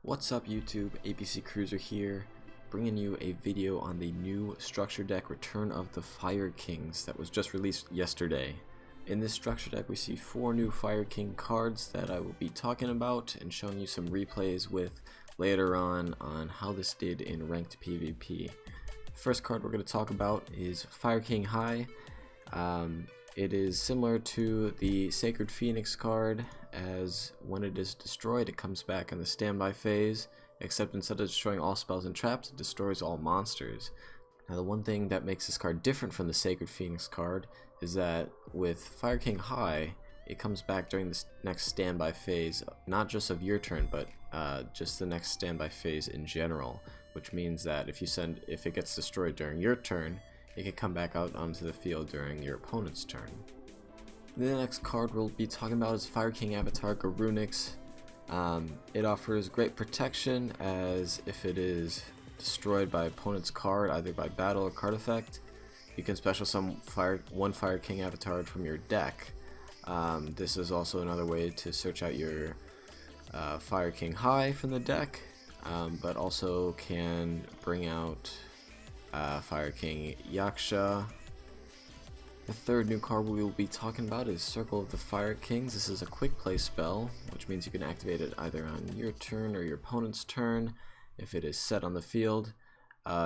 What's up YouTube, ABCCRUZER here, bringing you a video on the new structure deck Return of the Fire Kings that was just released yesterday. In this structure deck we see 4 new Fire King cards that I will be talking about and showing you some replays with later on how this did in ranked PvP. The first card we're going to talk about is Fire King High. It is similar to the Sacred Phoenix card, as when it is destroyed it comes back in the standby phase, except instead of destroying all spells and traps it destroys all monsters. Now the one thing that makes this card different from the Sacred Phoenix card is that with Fire King High it comes back during the next standby phase, not just of your turn but just the next standby phase in general, which means that if it gets destroyed during your turn, it can come back out onto the field during your opponent's turn. The next card we'll be talking about is Fire King Avatar Garunix. It offers great protection, as if it is destroyed by opponent's card, either by battle or card effect, you can special summon one Fire King Avatar from your deck. This is also another way to search out your Fire King High from the deck, but also can bring out Fire King Yaksha. The third new card we will be talking about is Circle of the Fire Kings. This is a quick play spell, which means you can activate it either on your turn or your opponent's turn. If it is set on the field,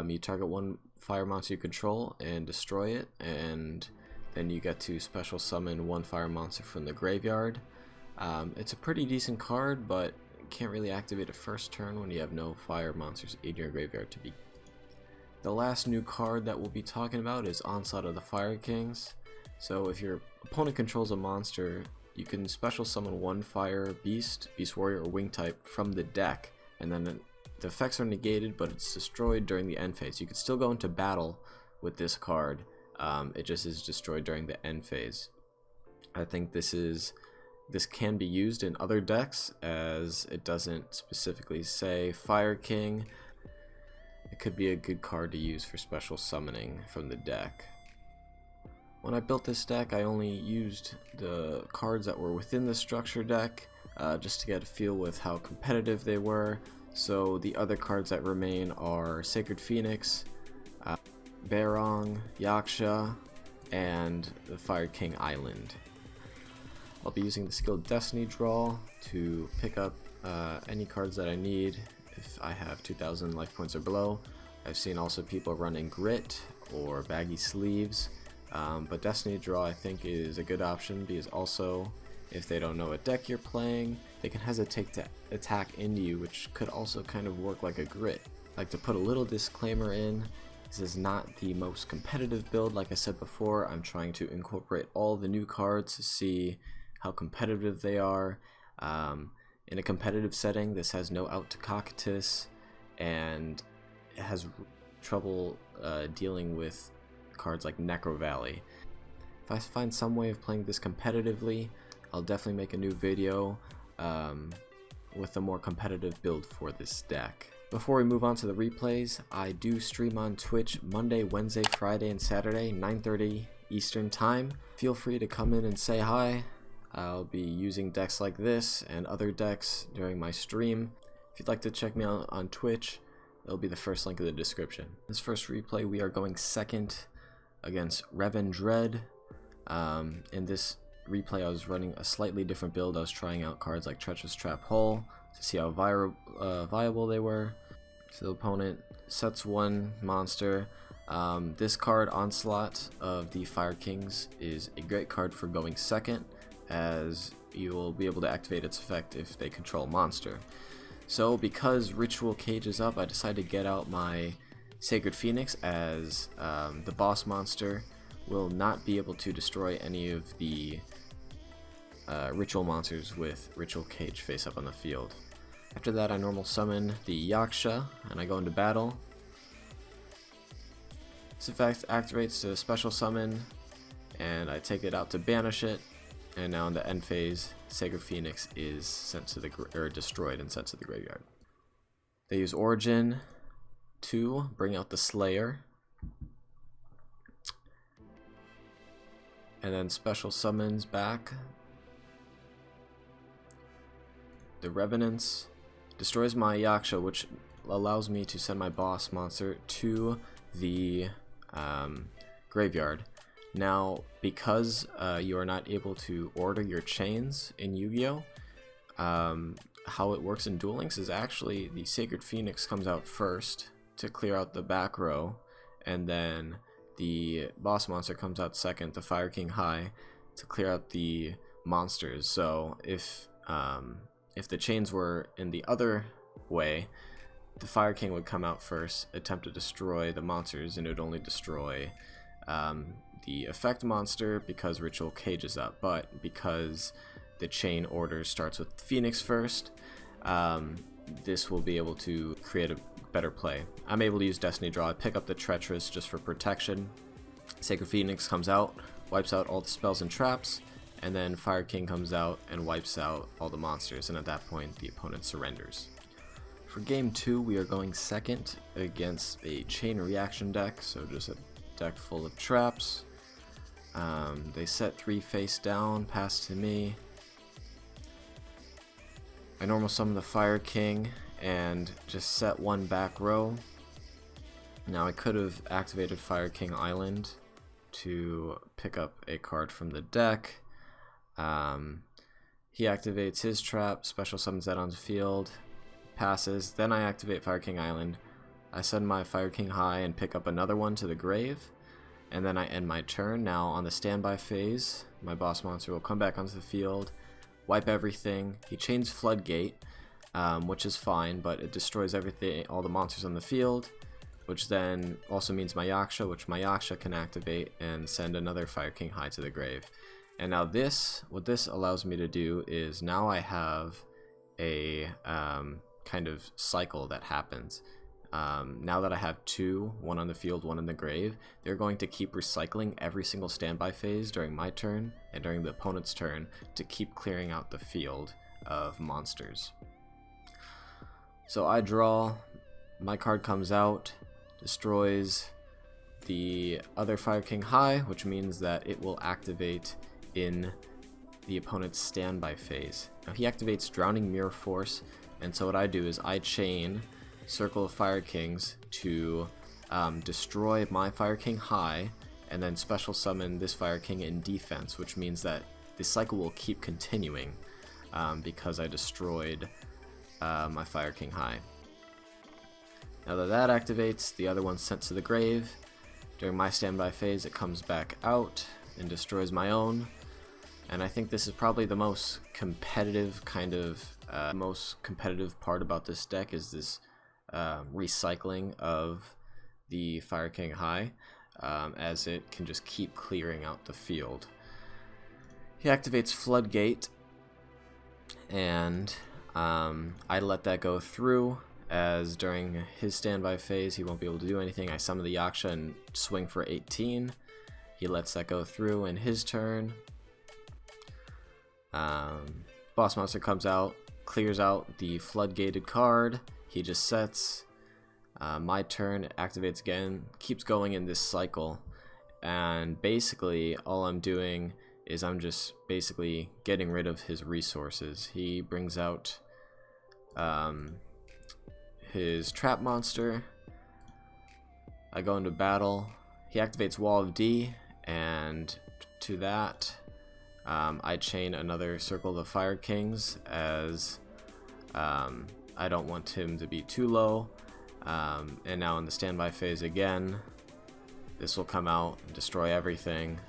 you target one fire monster you control and destroy it, and then you get to special summon one fire monster from the graveyard. It's a pretty decent card, but can't really activate it first turn when you have no fire monsters in your graveyard to be. The last new card that we'll be talking about is Onslaught of the Fire Kings. So if your opponent controls a monster, you can special summon one fire beast, beast warrior, or wing type from the deck, and then the effects are negated but it's destroyed during the end phase. You can still go into battle with this card, it just is destroyed during the end phase. I think this can be used in other decks, as it doesn't specifically say Fire King. It could be a good card to use for special summoning from the deck. When I built this deck, I only used the cards that were within the structure deck, just to get a feel with how competitive they were. So the other cards that remain are Sacred Phoenix, Barong, Yaksha, and the Fire King Island. I'll be using the skill Destiny Draw to pick up any cards that I need if I have 2,000 life points or below. I've seen also people running Grit or Baggy Sleeves, but Destiny Draw I think is a good option, because also if they don't know what deck you're playing, they can hesitate to attack into you, which could also kind of work like a Grit. I'd like to put a little disclaimer in, this is not the most competitive build. Like I said before, I'm trying to incorporate all the new cards to see how competitive they are. In a competitive setting, this has no out to Cocytus, and it has trouble dealing with cards like Necro Valley. If I find some way of playing this competitively, I'll definitely make a new video with a more competitive build for this deck. Before we move on to the replays, I do stream on Twitch Monday, Wednesday, Friday, and Saturday, 9:30 Eastern Time. Feel free to come in and say hi. I'll be using decks like this and other decks during my stream. If you'd like to check me out on Twitch, it'll be the first link in the description. This first replay we are going second against Revendred. In this replay I was running a slightly different build. I was trying out cards like Treacherous Trap Hole to see how viable they were. So the opponent sets one monster. This card, Onslaught of the Fire Kings, is a great card for going second, as you will be able to activate its effect if they control a monster. So because Ritual Cage is up, I decided to get out my Sacred Phoenix, as the boss monster will not be able to destroy any of the ritual monsters with Ritual Cage face up on the field. After that I normal summon the Yaksha and I go into battle. This effect activates to special summon and I take it out to banish it. And now in the end phase, Sacred Phoenix is sent to destroyed and sent to the graveyard. They use Origin to bring out the Slayer, and then special summons back the Revenants destroys my yugioh, which allows me to send my boss monster to the graveyard. Now, because you are not able to order your chains in Yu-Gi-Oh, how it works in Duel Links is actually the Sacred Phoenix comes out first to clear out the back row, and then the boss monster comes out second, the Fire King High, to clear out the monsters. So if the chains were in the other way, the Fire King would come out first, attempt to destroy the monsters, and it would only destroy the effect monster because Ritual Cage is up. But because the chain order starts with Phoenix first, this will be able to create a better play. I'm able to use Destiny Draw. I pick up the Treacherous just for protection. Sacred Phoenix comes out, wipes out all the spells and traps, and then Fire King comes out and wipes out all the monsters, and at that point the opponent surrenders. For game 2, we are going second against a chain reaction deck, so just a deck full of traps. They set 3 face down, pass to me. I normal summon the Fire King and just set 1 back row. Now I could have activated Fire King Island to pick up a card from the deck. He activates his trap, special summons that on the field, passes. Then I activate Fire King Island. I send my Fire King High and pick up another one to the grave, and then I end my turn. Now on the standby phase, my boss monster will come back onto the field, wipe everything. He chains Floodgate, which is fine, but it destroys everything, all the monsters on the field, which then also means my yugioh, which my yugioh can activate and send another Fire King High to the grave. And now what this allows me to do is now I have a kind of cycle that happens. Now that I have 2, one on the field, one in the grave, they're going to keep recycling every single standby phase during my turn and during the opponent's turn to keep clearing out the field of monsters. So I draw, my card comes out, destroys the other Fire King High, which means that it will activate in the opponent's standby phase. Now he activates Drowning Mirror Force, and so what I do is I chain Circle of Fire Kings to destroy my Fire King High, and then special summon this Fire King in defense, which means that the cycle will keep continuing because I destroyed my Fire King High. Now that activates, the other one's sent to the grave. During my standby phase, it comes back out and destroys my own. And I think this is probably the most competitive part about this deck is this recycling of the Fire King High, as it can just keep clearing out the field. He activates Floodgate, and I let that go through, as during his standby phase he won't be able to do anything. I summon the yugioh and swing for 18. He lets that go through in his turn. Boss monster comes out, clears out the floodgated card. He just sets. My turn, it activates again, keeps going in this cycle, and basically all I'm doing is I'm just basically getting rid of his resources. He brings out his trap monster. I go into battle. He activates Wall of D, and to that I chain another Circle of the Fire Kings, as I don't want him to be too low. And now in the standby phase again, this will come out and destroy everything.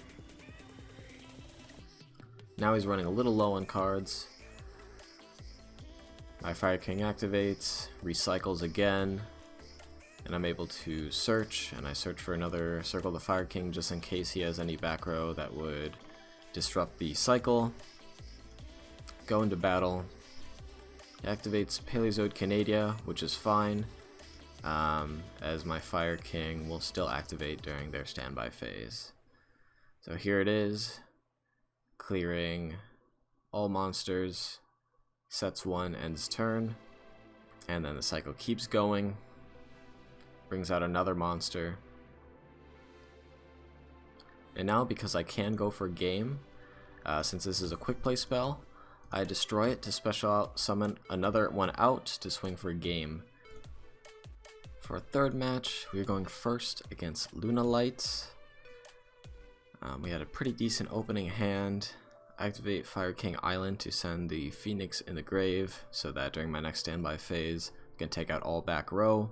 Now he's running a little low on cards. My Fire King activates, recycles again, and I'm able to search, and I search for another Circle of the Fire King just in case he has any back row that would disrupt the cycle. Go into battle. He activates Paleozoic Canadia, which is fine, as my Fire King will still activate during their standby phase. So here it is, clearing all monsters, sets 1, ends turn, and then the cycle keeps going, brings out another monster. And now, because I can go for game, since this is a quick play spell, I destroy it to special summon another one out to swing for game. For our third match, we're going first against Lunalights. We had a pretty decent opening hand. Activate Fire King Island to send the Phoenix in the grave so that during my next standby phase I can take out all back row.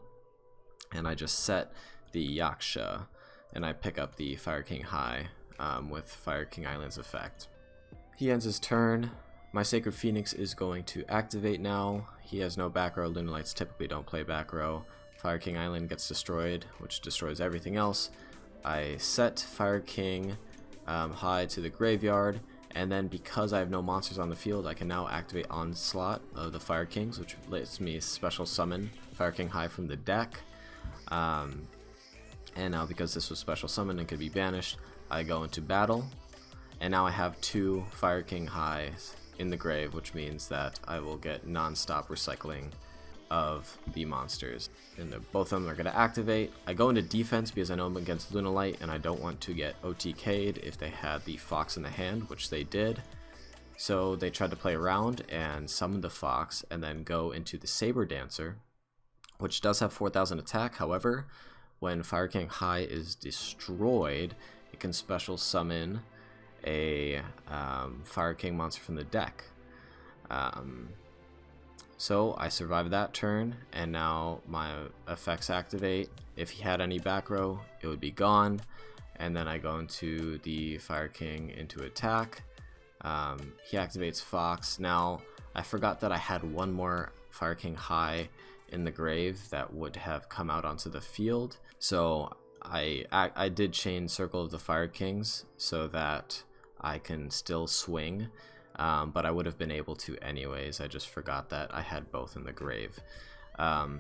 And I just set the Yaksha and I pick up the Fire King High with Fire King Island's effect. He ends his turn. My Sacred Phoenix is going to activate now. He has no back row. Lunalights typically don't play back row. Fire King Island gets destroyed, which destroys everything else. I set Fire King High to the graveyard, and then because I have no monsters on the field, I can now activate Onslaught of the Fire Kings, which lets me special summon Fire King High from the deck. And now because this was special summoned and could be banished, I go into battle, and now I have 2 Fire King Highs in the grave, which means that I will get non-stop recycling of the monsters, and both of them are going to activate. I go into defense because I know I'm against Lunalight and I don't want to get OTK'd if they had the Fox in the hand, which they did. So they tried to play around and summon the Fox and then go into the Saber Dancer, which does have 4,000 attack. However, when Fire King High is destroyed, it can special summon a Fire King monster from the deck. So I survived that turn, and now my effects activate. If he had any back row, it would be gone. And then I go into the Fire King into attack. He activates Fox. Now, I forgot that I had one more Fire King High in the grave that would have come out onto the field. So I did chain Circle of the Fire Kings so that I can still swing. But I would have been able to anyways. I just forgot that I had both in the grave.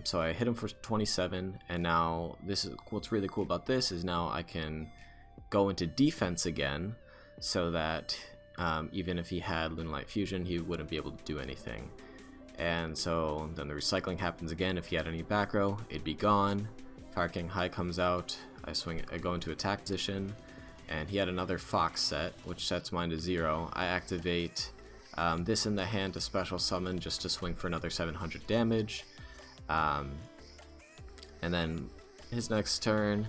So I hit him for 27, and now this is what's really cool about this is now I can go into defense again, so that even if he had Lunalight Fusion, he wouldn't be able to do anything. And so then the recycling happens again. If he had any back row, it'd be gone. Fire King High comes out. I go into attack position. And he had another Fox set, which sets mine to 0. I activate this in the hand to special summon just to swing for another 700 damage. And then his next turn,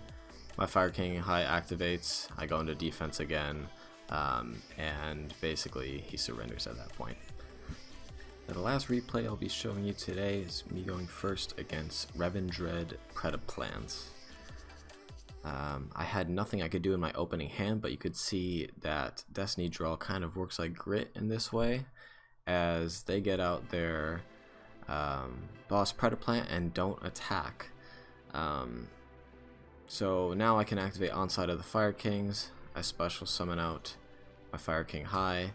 my Fire King High activates. I go into defense again, and basically he surrenders at that point. Now, the last replay I'll be showing you today is me going first against Revendred Predaplant. I had nothing I could do in my opening hand, but you could see that Destiny Draw kind of works like Grit in this way, as they get out their boss Predaplant and don't attack. So now I can activate Onslaught of the Fire Kings. I special summon out my Fire King High.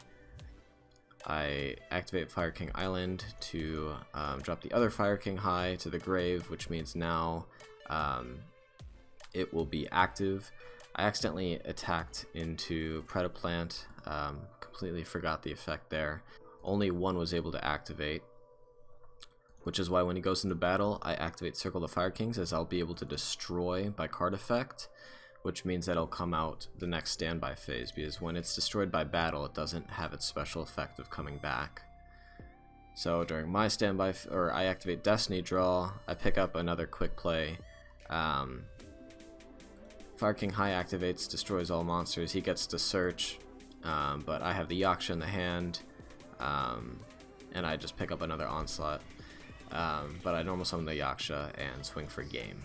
I activate Fire King Island to drop the other Fire King High to the grave, which means now it will be active. I accidentally attacked into Predaplant, completely forgot the effect there. Only one was able to activate, which is why when he goes into battle, I activate Circle of the Fire Kings, as I'll be able to destroy by card effect, which means that it'll come out the next standby phase, because when it's destroyed by battle, it doesn't have its special effect of coming back. So during my standby, I activate Destiny Draw, I pick up another quick play. Fire King High activates, destroys all monsters. He gets to search, but I have the Yaksha in the hand, and I just pick up another Onslaught. But I normal summon the Yaksha and swing for game.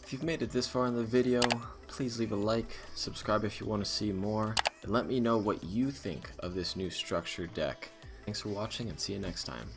If you've made it this far in the video, please leave a like, subscribe if you want to see more, and let me know what you think of this new structured deck. Thanks for watching, and see you next time.